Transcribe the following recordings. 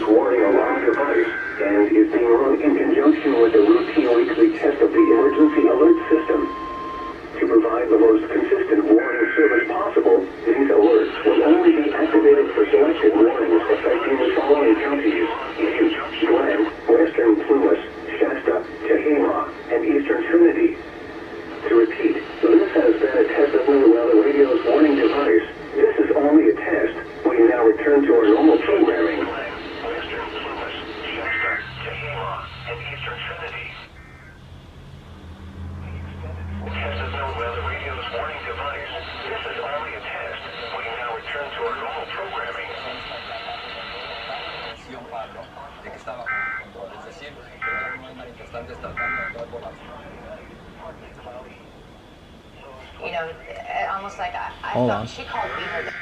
warning alarm device and is being run in conjunction with the routine weekly test of the emergency alert system. To provide the most consistent warning service possible, these alerts will only be activated for selected warnings affecting the following counties: Butte, Glen, Western Plumas, Shasta, Tehama, and Eastern Trinity. To repeat, this has been a test of NOAA radio's warning device. This is only a test. We now return to our normal programming. Western Plumas, Shasta, Tehama, and Eastern Trinity. Test of NOAA radio's warning device. This is only a test. We now return to our normal programming. Pablo, de que estaba con todo desde siempre, pero unos manifestantes tratando de dar bolas. You know, almost like I thought she called me her.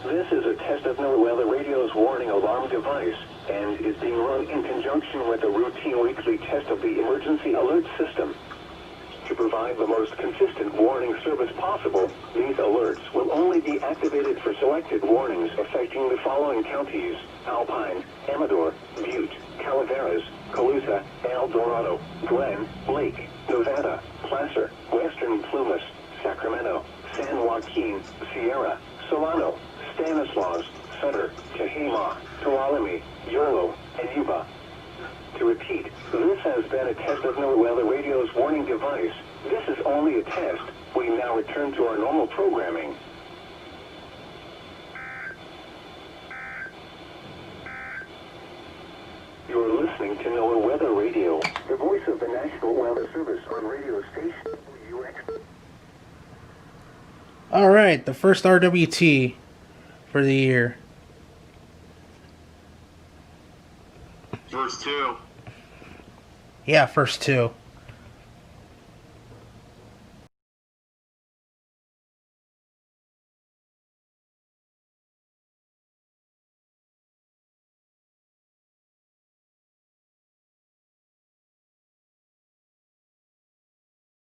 This is a test of NOAA radio's warning alarm device and is being run in conjunction with the routine weekly test of the emergency alert system. To provide the most consistent warning service possible, these alerts will only be activated for selected warnings affecting the following counties: Alpine, Amador, Butte, Calaveras, Colusa, El Dorado, Glen, Lake, Nevada, Placer, Western Plumas, Sacramento, San Joaquin, Sierra, Solano, Stanislaus, Sutter, Tehama, Tuolumne, Yolo, and Yuba. To repeat, this has been a test of NOAA radio's warning device. This is only a test. We now return to our normal programming. You're listening to NOAA Weather Radio, the voice of the National Weather Service on radio station WX. All right, the first RWT for the year. First two. Yeah, first two.